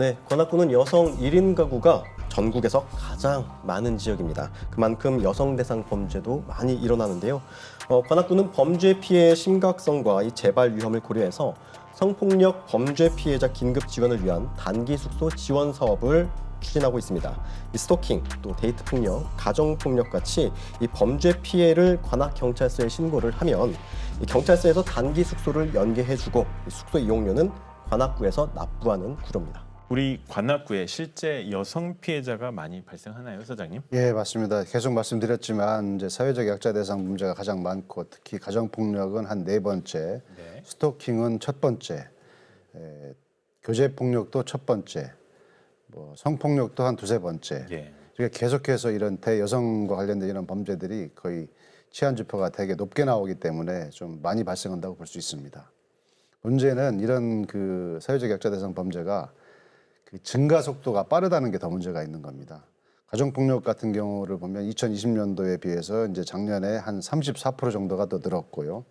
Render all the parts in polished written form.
네, 관악구는 여성 1인 가구가 전국에서 가장 많은 지역입니다. 그만큼 여성 대상 범죄도 많이 일어나는데요. 관악구는 범죄 피해의 심각성과 이 재발 위험을 고려해서 성폭력 범죄 피해자 긴급 지원을 위한 단기 숙소 지원 사업을 추진하고 있습니다. 이 스토킹, 또 데이트 폭력, 가정 폭력 같이 이 범죄 피해를 관악 경찰서에 신고를 하면 이 경찰서에서 단기 숙소를 연계해주고 이 숙소 이용료는 관악구에서 납부하는 구조입니다. 우리 관악구에 실제 여성 피해자가 많이 발생하나요, 서장님? 예, 맞습니다. 계속 말씀드렸지만 이제 사회적 약자 대상 문제가 가장 많고 특히 가정 폭력은 한 네 번째, 네. 스토킹은 첫 번째, 교제 폭력도 첫 번째, 뭐 성폭력도 한 두세 번째. 예. 그러니까 계속해서 이런 대여성과 관련된 이런 범죄들이 거의 치안 지표가 되게 높게 나오기 때문에 좀 많이 발생한다고 볼 수 있습니다. 문제는 이런 그 사회적 약자 대상 범죄가 그 증가 속도가 빠르다는 게 더 문제가 있는 겁니다. 가정폭력 같은 경우를 보면 2020년도에 비해서 이제 작년에 한 34% 정도가 더 늘었고요.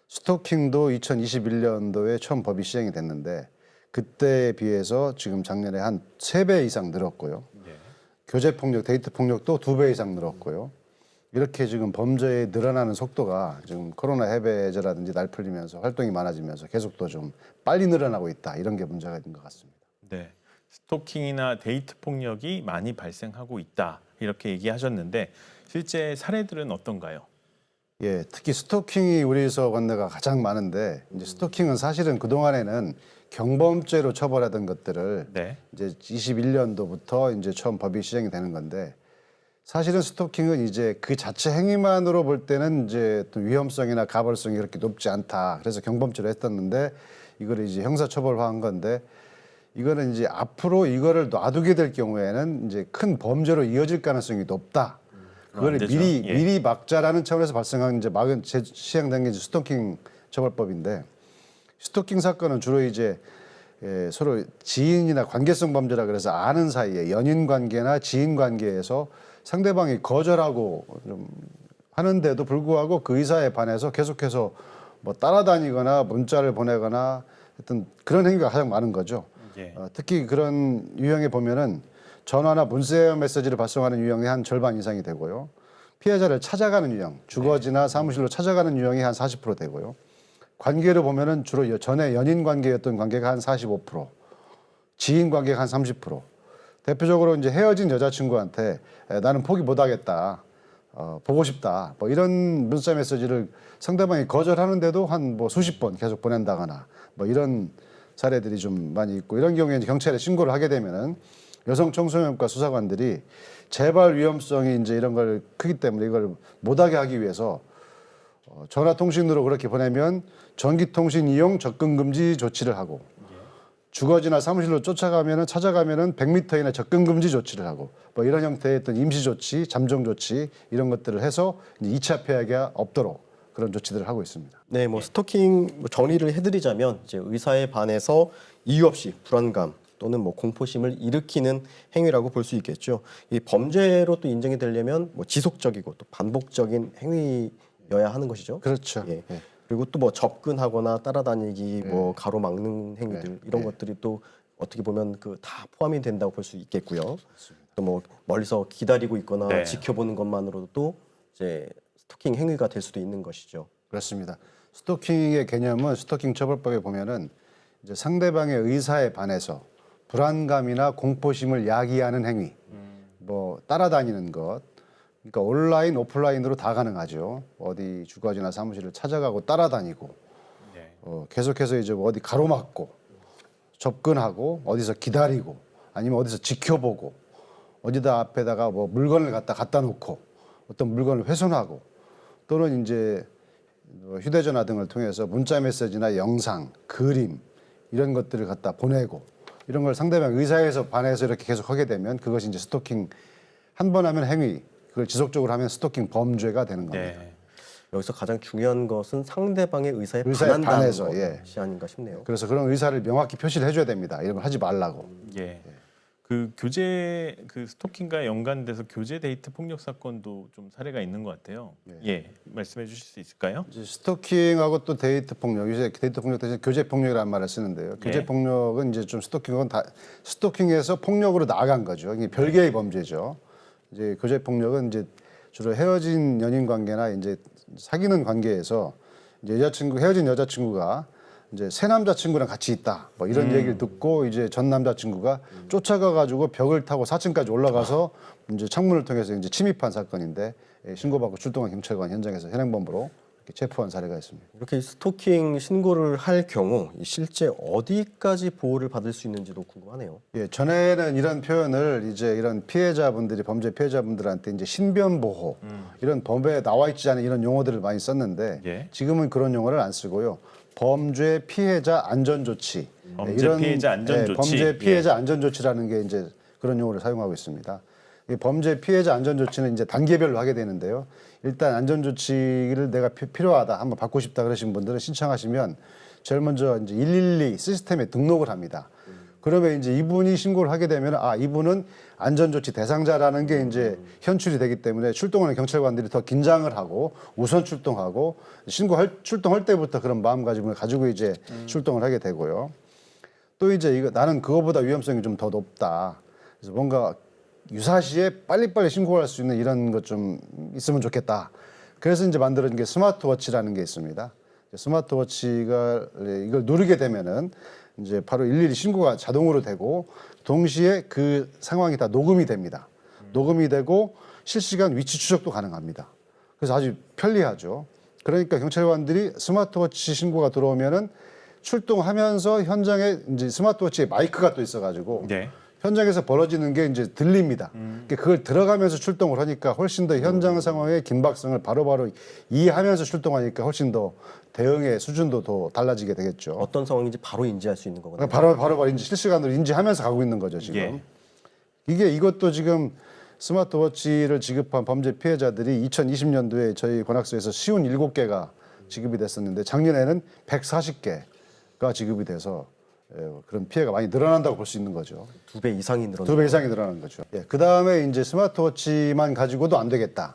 스토킹도 2021년도에 처음 법이 시행이 됐는데 그때에 비해서 지금 작년에 한 3배 이상 늘었고요. 예. 교제폭력, 데이트폭력도 2배 이상 늘었고요. 이렇게 지금 범죄에 늘어나는 속도가 지금 코로나 해배제라든지 날 풀리면서 활동이 많아지면서 계속 또 좀 빨리 늘어나고 있다. 이런 게 문제가 있는 것 같습니다. 네. 스토킹이나 데이트 폭력이 많이 발생하고 있다. 이렇게 얘기하셨는데 실제 사례들은 어떤가요? 예, 특히 스토킹이 우리에서 관내가 가장 많은데 이제 스토킹은 사실은 그동안에는 경범죄로 처벌하던 것들을 네. 이제 21년도부터 이제 처음 법이 시행이 되는 건데 사실은 스토킹은 이제 그 자체 행위만으로 볼 때는 이제 또 위험성이나 가벌성이 그렇게 높지 않다. 그래서 경범죄로 했었는데 이거를 이제 형사처벌화한 건데 이거는 이제 앞으로 이거를 놔두게 될 경우에는 이제 큰 범죄로 이어질 가능성이 높다. 그걸 안 되죠. 미리 막자라는 차원에서 발생한 이제 막은 시행된 게 이제 스토킹 처벌법인데 스토킹 사건은 주로 이제 서로 지인이나 관계성 범죄라 그래서 아는 사이에 연인 관계나 지인 관계에서 상대방이 거절하고 좀 하는데도 불구하고 그 의사에 반해서 계속해서 뭐 따라다니거나 문자를 보내거나 하여튼 그런 행위가 가장 많은 거죠. 예. 특히 그런 유형에 보면은 전화나 문자 메시지를 발송하는 유형이 한 절반 이상이 되고요. 피해자를 찾아가는 유형, 주거지나 사무실로 찾아가는 유형이 한 40% 되고요. 관계를 보면은 주로 전에 연인 관계였던 관계가 한 45%, 지인 관계가 한 30%. 대표적으로 이제 헤어진 여자친구한테 나는 포기 못하겠다, 보고 싶다, 뭐 이런 문자 메시지를 상대방이 거절하는데도 한 뭐 수십 번 계속 보낸다거나 뭐 이런 사례들이 좀 많이 있고 이런 경우에 이제 경찰에 신고를 하게 되면은 여성 청소년과 수사관들이 재발 위험성이 이제 이런 걸 크기 때문에 이걸 못하게 하기 위해서 전화 통신으로 그렇게 보내면 전기통신 이용 접근 금지 조치를 하고 주거지나 사무실로 찾아가면은 100m 이내 접근 금지 조치를 하고 뭐 이런 형태의 어떤 임시 조치, 잠정 조치 이런 것들을 해서 이제 2차 피해가 없도록 그런 조치들을 하고 있습니다. 네, 뭐 스토킹 정리를 해드리자면 이제 의사에 반해서 이유 없이 불안감 또는 뭐 공포심을 일으키는 행위라고 볼 수 있겠죠. 이 범죄로 또 인정이 되려면 뭐 지속적이고 또 반복적인 행위여야 하는 것이죠. 그렇죠. 예. 예. 그리고 또 뭐 접근하거나 따라다니기, 뭐 가로막는 행위들 이런 것들이 또 어떻게 보면 그 다 포함이 된다고 볼 수 있겠고요. 또 뭐 멀리서 기다리고 있거나 네. 지켜보는 것만으로도 이제 스토킹 행위가 될 수도 있는 것이죠. 그렇습니다. 스토킹의 개념은 스토킹 처벌법에 보면은 이제 상대방의 의사에 반해서 불안감이나 공포심을 야기하는 행위, 뭐 따라다니는 것, 그러니까 온라인, 오프라인으로 다 가능하죠. 어디 주거지나 사무실을 찾아가고 따라다니고, 네. 계속해서 이제 어디 가로막고, 접근하고, 어디서 기다리고, 아니면 어디서 지켜보고, 어디다 앞에다가 뭐 물건을 갖다 놓고, 어떤 물건을 훼손하고, 또는 이제 휴대전화 등을 통해서 문자 메시지나 영상, 그림 이런 것들을 갖다 보내고 이런 걸 상대방 의사에서 반해서 이렇게 계속 하게 되면 그것이 이제 스토킹 한 번 하면 행위, 그걸 지속적으로 하면 스토킹 범죄가 되는 겁니다. 네. 여기서 가장 중요한 것은 상대방의 의사에 의사에 반한다는 반해서, 예. 것이 아닌가 싶네요. 그래서 그런 의사를 명확히 표시를 해줘야 됩니다. 이런 걸 하지 말라고. 예. 그 교제 그 스토킹과 연관돼서 교제 데이트 폭력 사건도 좀 사례가 있는 것 같아요. 예, 말씀해 주실 수 있을까요? 이제 스토킹하고 또 데이트 폭력, 요새 데이트 폭력 대신 교제 폭력이라는 말을 쓰는데요. 교제 예. 폭력은 이제 좀 스토킹은 다 스토킹에서 폭력으로 나아간 거죠. 이게 별개의 범죄죠. 이제 교제 폭력은 이제 주로 헤어진 연인 관계나 이제 사귀는 관계에서 이제 헤어진 여자친구가 이제 새 남자친구랑 같이 있다. 뭐 이런 얘기를 듣고 이제 전 남자친구가 쫓아가 가지고 벽을 타고 4층까지 올라가서 이제 창문을 통해서 이제 침입한 사건인데 신고받고 출동한 경찰관 현장에서 현행범으로 이렇게 체포한 사례가 있습니다. 이렇게 스토킹 신고를 할 경우 실제 어디까지 보호를 받을 수 있는지도 궁금하네요. 예, 전에는 이런 표현을 이제 이런 피해자분들이 범죄 피해자분들한테 이제 신변 보호 이런 법에 나와 있지 않은 이런 용어들을 많이 썼는데 예. 지금은 그런 용어를 안 쓰고요. 범죄 피해자 안전 조치. 범죄 피해자 안전 조치. 범죄 피해자 안전 조치라는 게 이제 그런 용어를 사용하고 있습니다. 이 범죄 피해자 안전 조치는 이제 단계별로 하게 되는데요. 일단 안전 조치를 내가 필요하다, 한번 받고 싶다 그러신 분들은 신청하시면 제일 먼저 이제 112 시스템에 등록을 합니다. 그러면 이제 이분이 신고를 하게 되면 이분은 안전조치 대상자라는 게 이제 현출이 되기 때문에 출동하는 경찰관들이 더 긴장을 하고 우선 출동하고 출동할 때부터 그런 마음가짐을 가지고 이제 출동을 하게 되고요. 또 이제 나는 그거보다 위험성이 좀 더 높다. 그래서 뭔가 유사시에 빨리빨리 신고할 수 있는 이런 것 좀 있으면 좋겠다. 그래서 이제 만들어진 게 스마트워치라는 게 있습니다. 스마트워치가 이걸 누르게 되면은 이제 바로 일일이 신고가 자동으로 되고 동시에 그 상황이 다 녹음이 됩니다. 녹음이 되고 실시간 위치 추적도 가능합니다. 그래서 아주 편리하죠. 그러니까 경찰관들이 스마트워치 신고가 들어오면은 출동하면서 현장에 이제 스마트워치에 마이크가 또 있어가지고 네. 현장에서 벌어지는 게 이제 들립니다. 그러니까 그걸 들어가면서 출동을 하니까 훨씬 더 현장 상황의 긴박성을 바로바로 이해하면서 출동하니까 훨씬 더 대응의 수준도 더 달라지게 되겠죠. 어떤 상황인지 바로 인지할 수 있는 거거든요. 바로 이제 실시간으로 인지하면서 가고 있는 거죠 지금. 예. 이것도 지금 스마트워치를 지급한 범죄 피해자들이 2020년도에 저희 관악소에서 쉬운 7개가 지급이 됐었는데 작년에는 140개가 지급이 돼서 그런 피해가 많이 늘어난다고 볼 수 있는 거죠. 2배 이상이 늘어났 2배 이상이 늘어나는 거죠. 그 다음에 이제 스마트워치만 가지고도 안 되겠다.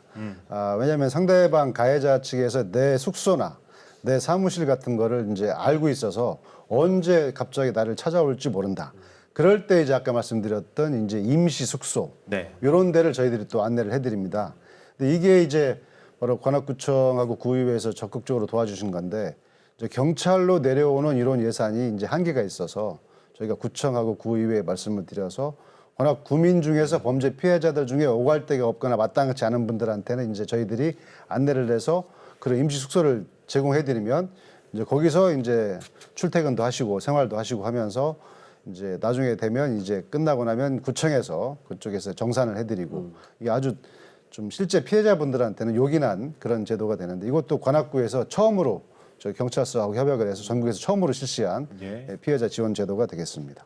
왜냐하면 상대방 가해자 측에서 내 숙소나 내 사무실 같은 거를 이제 알고 있어서 언제 갑자기 나를 찾아올지 모른다. 그럴 때 이제 아까 말씀드렸던 이제 임시 숙소 네. 이런 데를 저희들이 또 안내를 해드립니다. 근데 이게 이제 바로 관악구청하고 구의회에서 적극적으로 도와주신 건데 이제 경찰로 내려오는 이런 예산이 이제 한계가 있어서 저희가 구청하고 구의회에 말씀을 드려서 워낙 구민 중에서 범죄 피해자들 중에 오갈 데가 없거나 마땅치 않은 분들한테는 이제 저희들이 안내를 해서 그런 임시 숙소를 제공해드리면 이제 거기서 이제 출퇴근도 하시고 생활도 하시고 하면서 이제 나중에 되면 이제 끝나고 나면 구청에서 그쪽에서 정산을 해드리고 이게 아주 좀 실제 피해자분들한테는 요긴한 그런 제도가 되는데 이것도 관악구에서 처음으로 저희 경찰서하고 협약을 해서 전국에서 처음으로 실시한 예. 피해자 지원 제도가 되겠습니다.